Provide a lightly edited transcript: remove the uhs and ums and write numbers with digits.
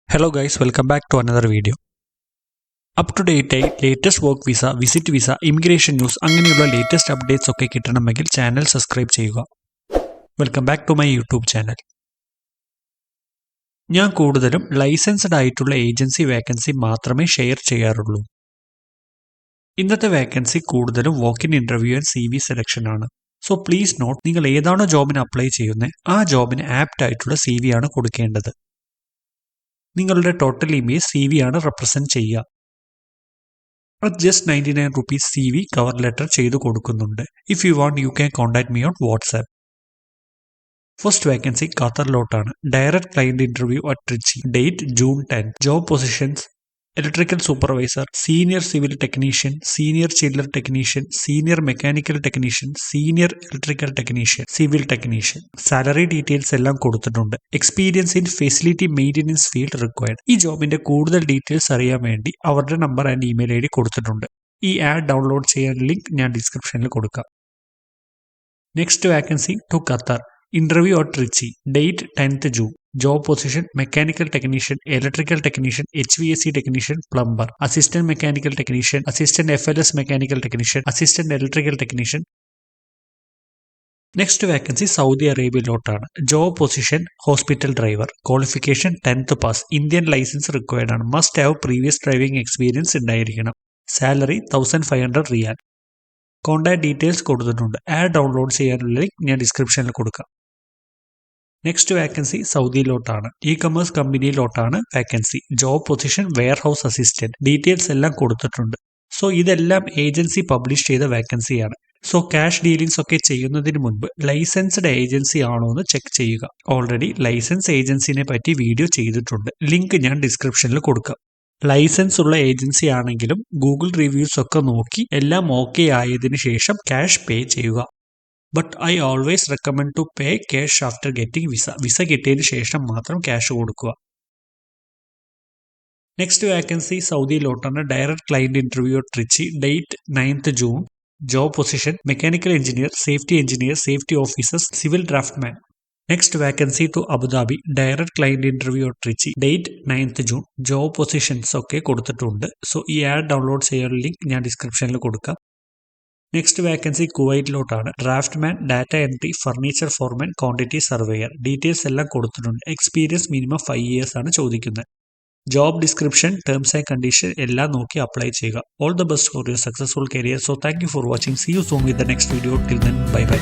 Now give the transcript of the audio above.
Hello guys, welcome back to another video. Up to date latest work visa, visit visa, immigration news അങ്ങനെയുള്ള latest updates ഒക്കെ കിട്ടണമെങ്കിൽ channel subscribe ചെയ്യുക. Welcome back to my YouTube channel. ഞാൻ കൂടുതലും licensed ആയിട്ടുള്ള agency vacancy മാത്രമേ share ചെയ്യാറുള്ളൂ. ഇന്നത്തെ വേക്കൻസി കൂടുതലും walk in interview and CV selection ആണ്. സോ പ്ലീസ് നോട്ട്, നിങ്ങൾ ഏതാണോ ജോബിന് അപ്ലൈ ചെയ്യുന്നത് ആ ജോബിന് ആപ്റ്റ് ആയിട്ടുള്ള CV ആണ് കൊടുക്കേണ്ടത്. നിങ്ങളുടെ ടോട്ടൽ ഇമേജ് CV ആണ് റെപ്രസെന്റ് ചെയ്യുക. അത് just 99 rupees CV cover letter ചെയ്തു കൊടുക്കുന്നുണ്ട്. If you want you can contact me on WhatsApp. First vacancy ഖത്തറിലോട്ടാണ്. Direct client interview at Trichy. Date June 10. Job positions electrical supervisor, senior civil technician, senior chiller technician, senior mechanical technician, senior electrical technician, civil technician. Salary details എല്ലാം കൊടുത്തിട്ടുണ്ട്. Experience in facility maintenance field required. ഈ ജോബിന്റെ കൂടുതൽ details അറിയാൻ വേണ്ടി അവരുടെ number and email ID കൊടുത്തിട്ടുണ്ട്. ഈ ആഡ് ഡൗൺലോഡ് ചെയ്യാൻ ലിങ്ക് ഞാൻ ഡിസ്ക്രിപ്ഷനിൽ കൊടുക്കാം. Next vacancy to Qatar. Interview at Trichy. Date 10th June. Job position mechanical technician, electrical technician, HVAC technician, plumber, assistant mechanical technician, assistant FLS mechanical technician, assistant electrical technician. Next vacancy Saudi അറേബ്യയിലോട്ടാണ്. Job position hospital driver. Qualification 10th pass. Indian licence required ആണ്. Must have previous driving experience ഉണ്ടായിരിക്കണം. Salary 1500 റിയാൽ. Contact details കൊടുത്തിട്ടുണ്ട്. Ad download ചെയ്യാനുള്ള link ഞാൻ ഡിസ്ക്രിപ്ഷനിൽ കൊടുക്കാം. Next vacancy സൗദിയിലോട്ടാണ്. E-commerce കമ്പനിയിലോട്ടാണ് vacancy. Job position warehouse assistant. Details എല്ലാം കൊടുത്തിട്ടുണ്ട്. സോ ഇതെല്ലാം ഏജൻസി പബ്ലിഷ് ചെയ്ത വേക്കൻസിയാണ്. സോ ക്യാഷ് ഡീലിംഗ്സ് ഒക്കെ ചെയ്യുന്നതിന് മുൻപ് ലൈസൻസ്ഡ് ഏജൻസി ആണോ എന്ന് ചെക്ക് ചെയ്യുക. ഓൾറെഡി ലൈസൻസ് ഏജൻസിനെ പറ്റി വീഡിയോ ചെയ്തിട്ടുണ്ട്. ലിങ്ക് ഞാൻ ഡിസ്ക്രിപ്ഷനിൽ കൊടുക്കാം. ലൈസൻസ് ഉള്ള ഏജൻസി ആണെങ്കിലും ഗൂഗിൾ റിവ്യൂസ് ഒക്കെ നോക്കി എല്ലാം ഓക്കെ ആയതിനു ശേഷം ക്യാഷ് പേ ചെയ്യുക. But I always recommend to pay cash after getting visa. Visa കിട്ടിയതിന് ശേഷം മാത്രം ക്യാഷ് കൊടുക്കുക. നെക്സ്റ്റ് വേക്കൻസി സൗദിയിലോട്ടാണ്. Direct client interview Trichy. Date 9th June. Job position mechanical engineer, safety officer, civil draftsman. Next vacancy to Abu Dhabi. Direct client interview Trichy. Date 9th June. Job positions ഒക്കെ കൊടുത്തിട്ടുണ്ട്. So ഈ add download ചെയ്യാനുള്ള link ഞാൻ ഡിസ്ക്രിപ്ഷനിൽ കൊടുക്കാം. Next vacancy കുവൈറ്റിലോട്ടാണ്. Draftsman, data entry, furniture foreman, quantity surveyor. Details എല്ലാം കൊടുത്തിട്ടുണ്ട്. എക്സ്പീരിയൻസ് മിനിമം 5 years ആണ് ചോദിക്കുന്നത്. Job description, terms and condition എല്ലാം നോക്കി അപ്ലൈ ചെയ്യുക. All the best for your successful career. So thank you for watching. See you soon with the next video. Till then bye by.